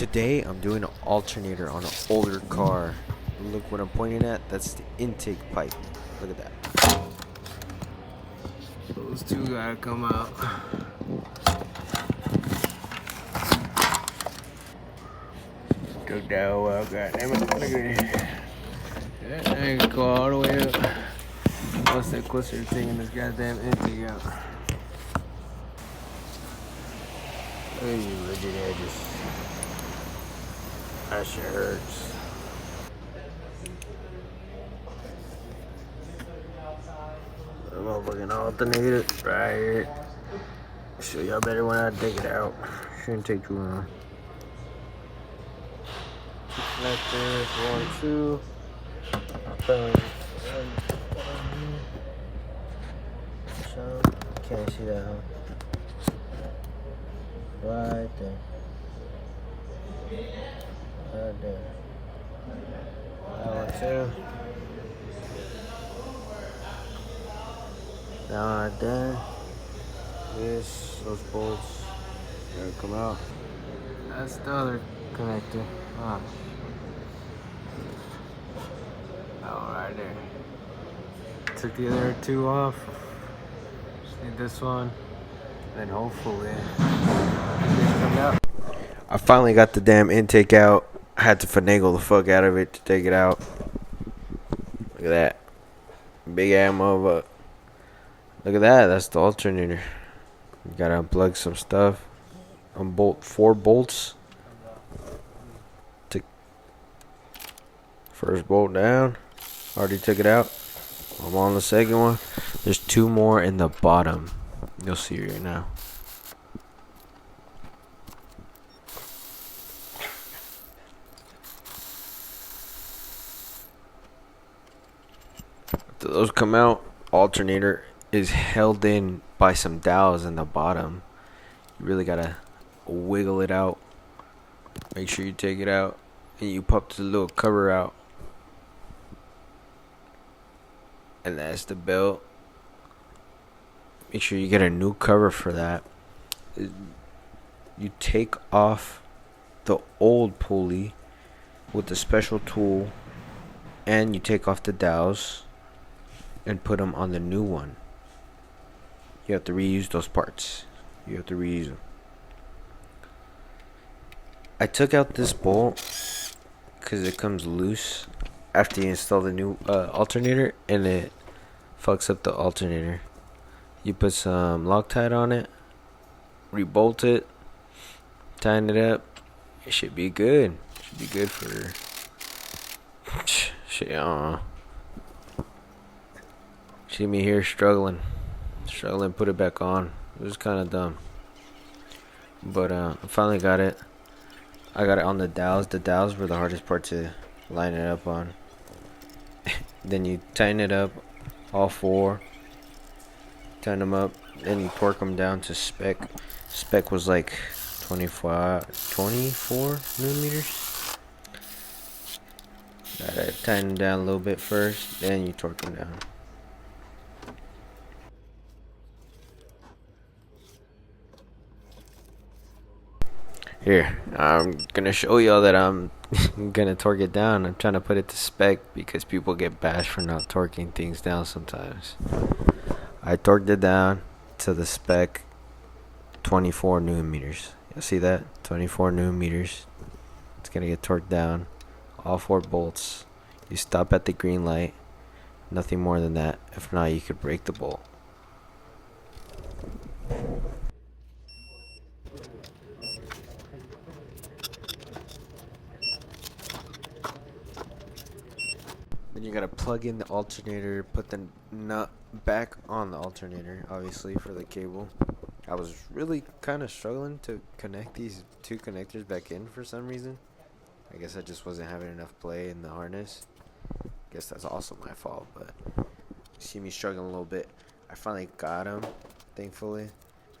Today I'm doing an alternator on an older car. Look what I'm pointing at, that's the intake pipe. Look at that. Those two gotta come out. Took that a while, goddammit. Look at it. That thing go all the way up. What's that closer taking this goddamn intake out? Look at you rigid edges. That shit hurts. The motherfucking alternator right here. Show y'all better when I take it out. Shouldn't take too long. Connectors, 1, 2. Can't see that, huh? Right there. Right there. That one too. That one right there. Those bolts. Gotta come out. That's the other connector. Ah. That one right there. Took the other two off. Just need this one. And hopefully it comes out. I finally got the damn intake out. I had to finagle the fuck out of it to take it out. Look at that. Big ammo, but look at that. That's the alternator. You gotta unplug some stuff. Unbolt 4 bolts. Took first bolt down. Already took it out. I'm on the second one. There's 2 more in the bottom. You'll see right now. After those come out, alternator is held in by some dowels in the bottom. You really gotta wiggle it out. Make sure you take it out and you pop the little cover out. And that's the belt. Make sure you get a new cover for that. You take off the old pulley with a special tool, and you take off the dowels and put them on the new one. You have to reuse those parts. You have to reuse them. I took out this bolt because it comes loose after you install the new alternator, and it fucks up the alternator. You put some Loctite on it, rebolt it, tighten it up. It should be good. Should be good for shit. I don't know. See me here struggling to put it back on. It was kind of dumb, but I finally got it. I got it on the dowels. The dowels were the hardest part to line it up on. Then you tighten it up, all 4. Tighten them up, then you torque them down to spec. Spec was like 24 millimeters. Gotta tighten them down a little bit first, then you torque them down. Here, I'm gonna show y'all that I'm gonna torque it down. I'm trying to put it to spec because people get bashed for not torquing things down sometimes. I torqued it down to the spec 24 newton meters. You see that? 24 newton meters. It's gonna get torqued down. All 4 bolts. You stop at the green light. Nothing more than that. If not, you could break the bolt. Then you gotta plug in the alternator, put the nut back on the alternator, obviously, for the cable. I was really kind of struggling to connect these 2 connectors back in for some reason. I guess I just wasn't having enough play in the harness. Guess that's also my fault, but you see me struggling a little bit. I finally got them, thankfully.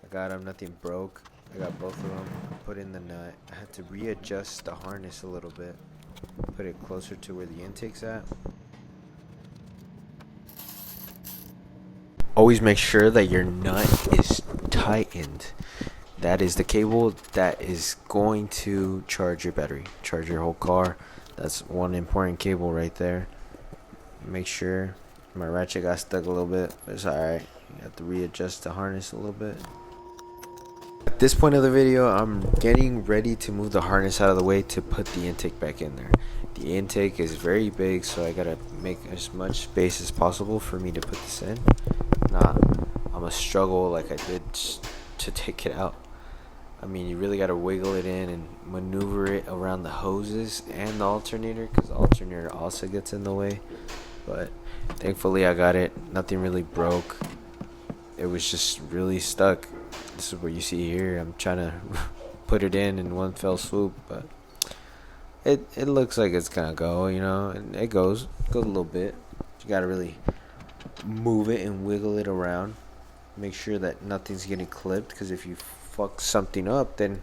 I got them, nothing broke. I got both of them. I put in the nut. I had to readjust the harness a little bit. Put it closer to where the intake's at. Always make sure that your nut is tightened. that is the cable that is going to charge your battery, charge your whole car. That's one important cable right there. Make sure my ratchet got stuck a little bit, but it's alright. You have to readjust the harness a little bit. At this point of the video, I'm getting ready to move the harness out of the way to put the intake back in there. The intake is very big, so I gotta make as much space as possible for me to put this in. Nah, I'm gonna struggle like I did to take it out. I mean, you really gotta wiggle it in and maneuver it around the hoses and the alternator, because the alternator also gets in the way. But thankfully I got it. Nothing really broke. It was just really stuck. This is what you see here. I'm trying to put it in one fell swoop, but it looks like it's gonna go, you know, and it goes a little bit. You gotta really move it and wiggle it around. Make sure that nothing's getting clipped, because if you fuck something up, then,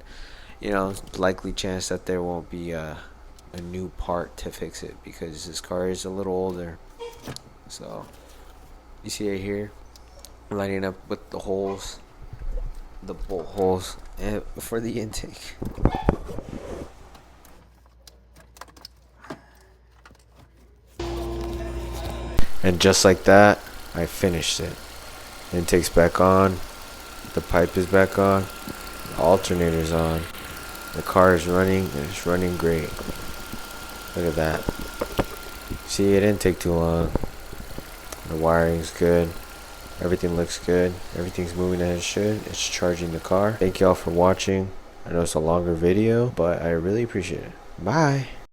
you know, likely chance that there won't be a new part to fix it, because this car is a little older. So you see it here, lining up with the holes, the bolt holes, and for the intake. And just like that, I finished it. Intake's back on, the pipe is back on, the alternator's on, the car is running, and it's running great. Look at that. See, it didn't take too long. The wiring's good. Everything looks good. Everything's moving as it should. It's charging the car. Thank y'all for watching. I know it's a longer video, but I really appreciate it. Bye.